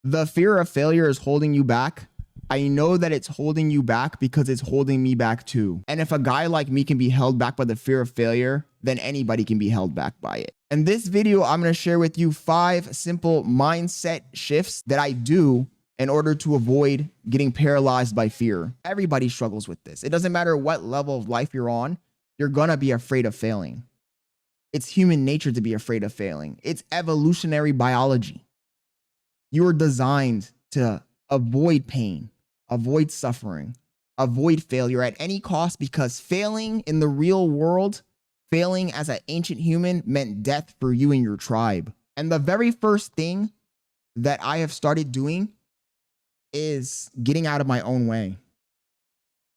The fear of failure is holding you back. I know that it's holding you back because it's holding me back too. And if a guy like me can be held back by the fear of failure, then anybody can be held back by it. In this video, I'm going to share with you 5 simple mindset shifts that I do in order to avoid getting paralyzed by fear. Everybody struggles with this. It doesn't matter what level of life you're on, you're going to be afraid of failing. It's human nature to be afraid of failing. It's evolutionary biology. You are designed to avoid pain, avoid suffering, avoid failure at any cost, because failing in the real world, failing as an ancient human, meant death for you and your tribe. And the very first thing that I have started doing is getting out of my own way.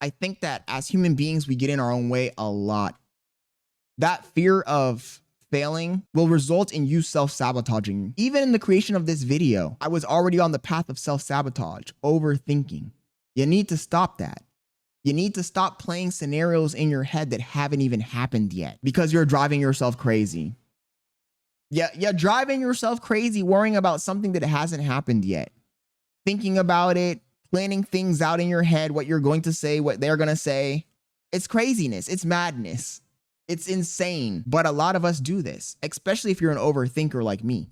I think that as human beings, we get in our own way a lot. That fear of failing will result in you self-sabotaging. Even in the creation of this video, I was already on the path of self-sabotage, overthinking. You need to stop that. You need to stop playing scenarios in your head that haven't even happened yet, because you're driving yourself crazy. You're driving yourself crazy worrying about something that hasn't happened yet. Thinking about it, planning things out in your head, what you're going to say, what they're going to say. It's craziness. It's madness. It's insane. But a lot of us do this, especially if you're an overthinker like me.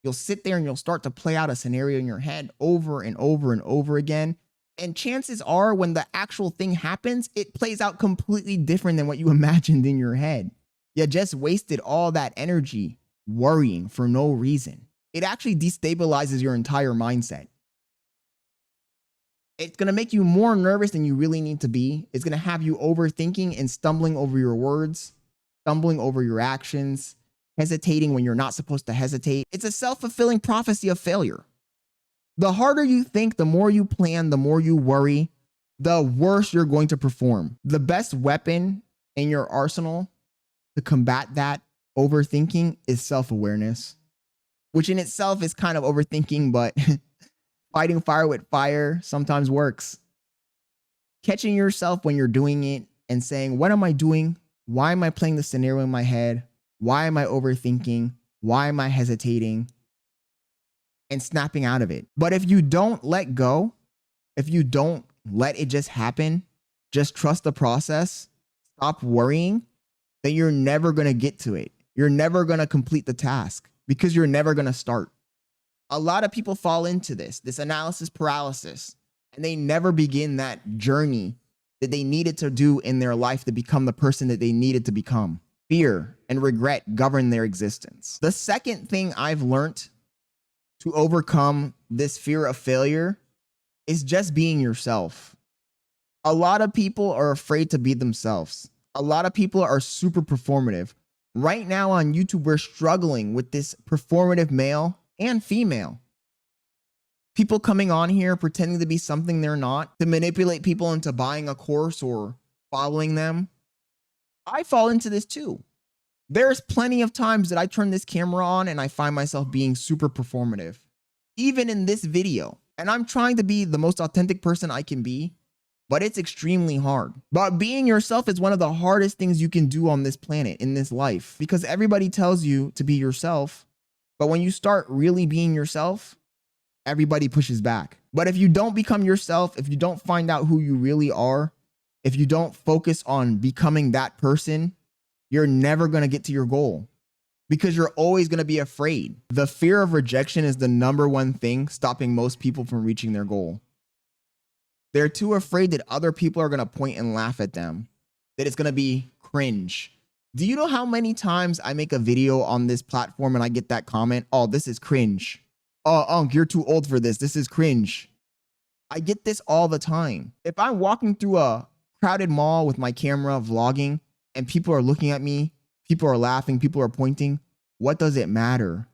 You'll sit there and you'll start to play out a scenario in your head over and over and over again. And chances are when the actual thing happens, it plays out completely different than what you imagined in your head. You just wasted all that energy worrying for no reason. It actually destabilizes your entire mindset. It's going to make you more nervous than you really need to be. It's going to have you overthinking and stumbling over your words, stumbling over your actions, hesitating when you're not supposed to hesitate. It's a self-fulfilling prophecy of failure. The harder you think, the more you plan, the more you worry, the worse you're going to perform. The best weapon in your arsenal to combat that overthinking is self-awareness, which in itself is kind of overthinking, but fighting fire with fire sometimes works. Catching yourself when you're doing it and saying, what am I doing? Why am I playing the scenario in my head? Why am I overthinking? Why am I hesitating? And snapping out of it. But if you don't let go, if you don't let it just happen, just trust the process, stop worrying, then you're never going to get to it. You're never going to complete the task because you're never going to start. A lot of people fall into this analysis paralysis, and they never begin that journey that they needed to do in their life to become the person that they needed to become. Fear and regret govern their existence. The second thing I've learned to overcome this fear of failure is just being yourself. A lot of people are afraid to be themselves. A lot of people are super performative. Right now on YouTube, we're struggling with this performative male and female. People coming on here pretending to be something they're not, to manipulate people into buying a course or following them. I fall into this too. There's plenty of times that I turn this camera on and I find myself being super performative, even in this video. And I'm trying to be the most authentic person I can be, but it's extremely hard. But being yourself is one of the hardest things you can do on this planet, in this life, because everybody tells you to be yourself. But when you start really being yourself, everybody pushes back. But if you don't become yourself, if you don't find out who you really are, if you don't focus on becoming that person, you're never going to get to your goal because you're always going to be afraid. The fear of rejection is the #1 thing stopping most people from reaching their goal. They're too afraid that other people are going to point and laugh at them, that it's going to be cringe. Do you know how many times I make a video on this platform and I get that comment, oh, this is cringe. Oh, Unc, you're too old for this. This is cringe. I get this all the time. If I'm walking through a crowded mall with my camera vlogging and people are looking at me, people are laughing, people are pointing, what does it matter?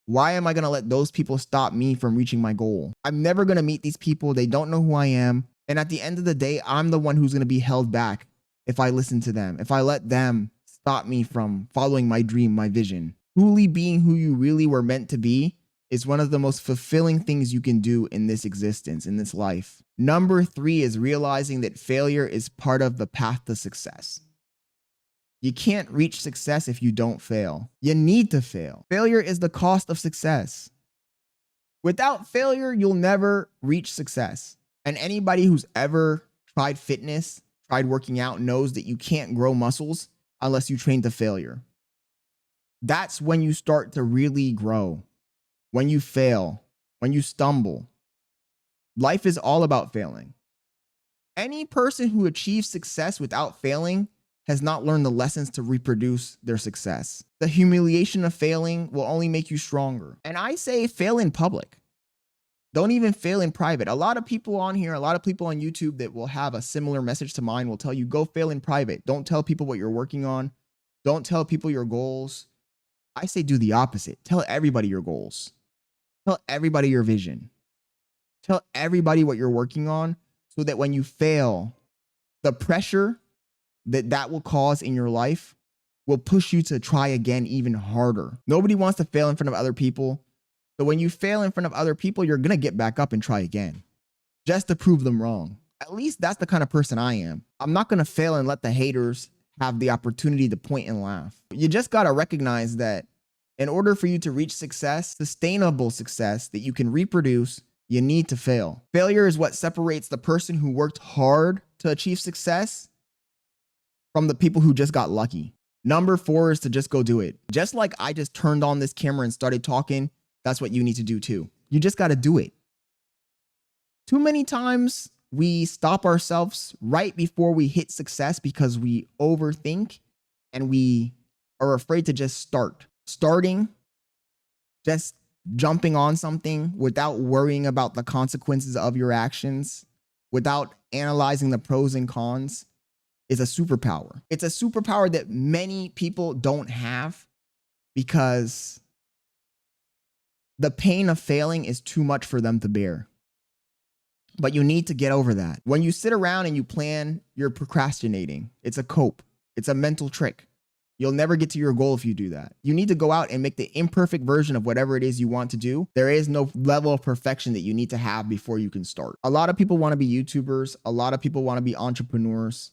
Why am I going to let those people stop me from reaching my goal? I'm never going to meet these people. They don't know who I am. And at the end of the day, I'm the one who's going to be held back if I listen to them, if I let them stop me from following my dream, my vision. Truly being who you really were meant to be is one of the most fulfilling things you can do in this existence, in this life. #3 is realizing that failure is part of the path to success. You can't reach success if you don't fail. You need to fail. Failure is the cost of success. Without failure, you'll never reach success. And anybody who's ever tried fitness, tried working out, knows that you can't grow muscles unless you train to failure. That's when you start to really grow. When you fail, when you stumble. Life is all about failing. Any person who achieves success without failing has not learned the lessons to reproduce their success. The humiliation of failing will only make you stronger. And I say fail in public. Don't even fail in private. A lot of people on here, a lot of people on YouTube that will have a similar message to mine will tell you, go fail in private. Don't tell people what you're working on. Don't tell people your goals. I say do the opposite. Tell everybody your goals. Tell everybody your vision. Tell everybody what you're working on so that when you fail, the pressure that will cause in your life will push you to try again even harder. Nobody wants to fail in front of other people. So when you fail in front of other people, you're going to get back up and try again just to prove them wrong. At least that's the kind of person I am. I'm not going to fail and let the haters have the opportunity to point and laugh. You just got to recognize that in order for you to reach success, sustainable success that you can reproduce, you need to fail. Failure is what separates the person who worked hard to achieve success from the people who just got lucky. Number 4 is to just go do it. Just like I just turned on this camera and started talking, that's what you need to do too. You just got to do it. Too many times we stop ourselves right before we hit success because we overthink and we are afraid to just start. Starting, just jumping on something without worrying about the consequences of your actions, without analyzing the pros and cons, is a superpower. It's a superpower that many people don't have because the pain of failing is too much for them to bear. But you need to get over that. When you sit around and you plan, you're procrastinating. It's a cope. It's a mental trick. You'll never get to your goal if you do that. You need to go out and make the imperfect version of whatever it is you want to do. There is no level of perfection that you need to have before you can start. A lot of people want to be YouTubers. A lot of people want to be entrepreneurs,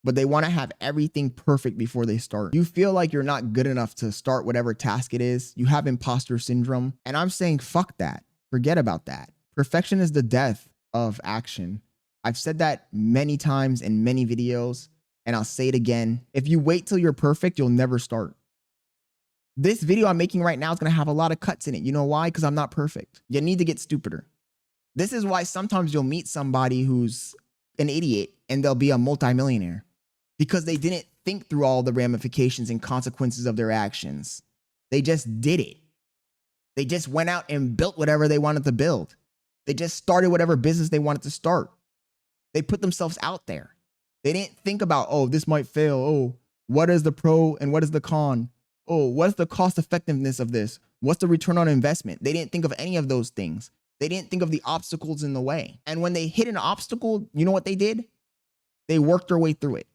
but they want to have everything perfect before they start. You feel like you're not good enough to start whatever task it is. You have imposter syndrome. And I'm saying, fuck that. Forget about that. Perfection is the death of action. I've said that many times in many videos. And I'll say it again. If you wait till you're perfect, you'll never start. This video I'm making right now is going to have a lot of cuts in it. You know why? Because I'm not perfect. You need to get stupider. This is why sometimes you'll meet somebody who's an idiot and they'll be a multimillionaire because they didn't think through all the ramifications and consequences of their actions. They just did it. They just went out and built whatever they wanted to build. They just started whatever business they wanted to start. They put themselves out there. They didn't think about, oh, this might fail. Oh, what is the pro and what is the con? Oh, what's the cost effectiveness of this? What's the return on investment? They didn't think of any of those things. They didn't think of the obstacles in the way. And when they hit an obstacle, you know what they did? They worked their way through it.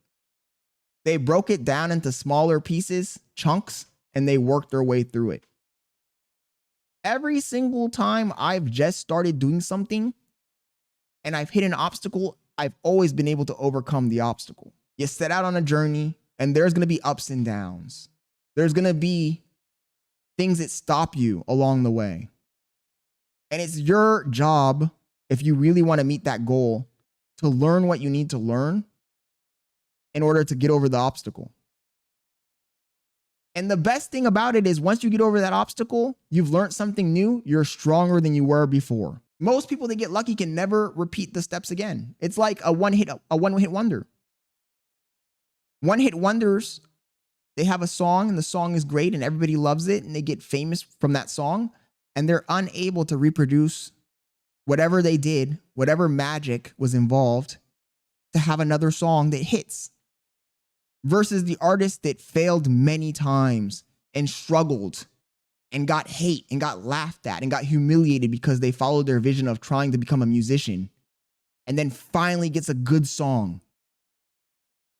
They broke it down into smaller pieces, chunks, and they worked their way through it. Every single time I've just started doing something and I've hit an obstacle, I've always been able to overcome the obstacle. You set out on a journey and there's going to be ups and downs. There's going to be things that stop you along the way. And it's your job, if you really want to meet that goal, to learn what you need to learn in order to get over the obstacle. And the best thing about it is once you get over that obstacle, you've learned something new, you're stronger than you were before. Most people that get lucky can never repeat the steps again. It's like a one-hit wonder. One-hit wonders, they have a song and the song is great and everybody loves it and they get famous from that song and they're unable to reproduce whatever they did, whatever magic was involved to have another song that hits. Versus the artist that failed many times and struggled and got hate and got laughed at and got humiliated because they followed their vision of trying to become a musician and then finally gets a good song.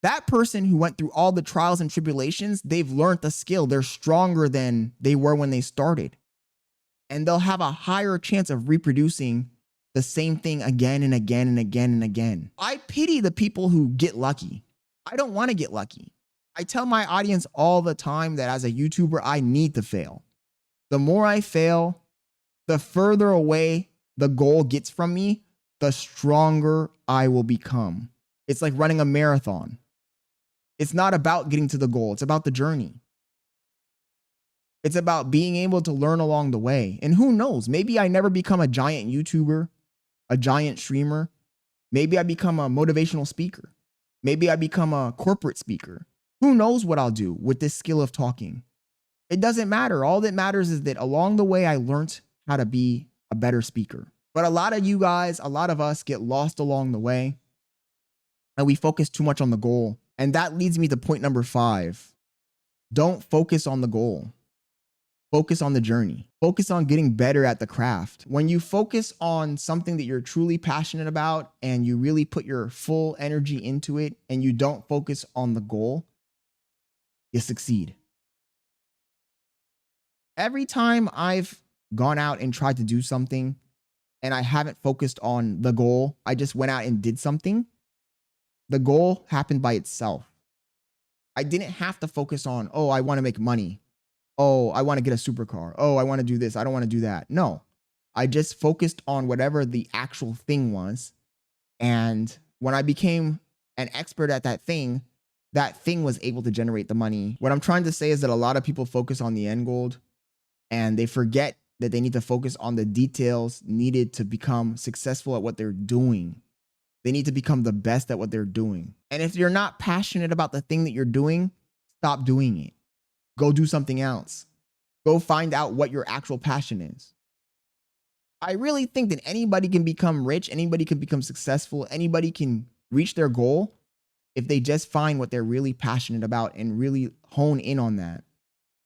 That person who went through all the trials and tribulations, they've learned the skill. They're stronger than they were when they started. And they'll have a higher chance of reproducing the same thing again and again and again and again. I pity the people who get lucky. I don't want to get lucky. I tell my audience all the time that as a YouTuber, I need to fail. The more I fail, The further away the goal gets from me, the stronger I will become. It's like running a marathon. It's not about getting to the goal. It's about the journey. It's about being able to learn along the way. And who knows, maybe I never become a giant YouTuber, a giant streamer. Maybe I become a motivational speaker. Maybe I become a corporate speaker. Who knows what I'll do with this skill of talking? It doesn't matter. All that matters is that along the way, I learned how to be a better speaker. But a lot of you guys, a lot of us get lost along the way and we focus too much on the goal. And that leads me to point number 5. Don't focus on the goal. Focus on the journey. Focus on getting better at the craft. When you focus on something that you're truly passionate about and you really put your full energy into it and you don't focus on the goal, you succeed. Every time I've gone out and tried to do something and I haven't focused on the goal, I just went out and did something, the goal happened by itself. I didn't have to focus on, oh, I want to make money. Oh, I want to get a supercar. Oh, I want to do this. I don't want to do that. No, I just focused on whatever the actual thing was. And when I became an expert at that thing was able to generate the money. What I'm trying to say is that a lot of people focus on the end goal and they forget that they need to focus on the details needed to become successful at what they're doing. They need to become the best at what they're doing. And if you're not passionate about the thing that you're doing, stop doing it. Go do something else. Go find out what your actual passion is. I really think that anybody can become rich, anybody can become successful, anybody can reach their goal if they just find what they're really passionate about and really hone in on that.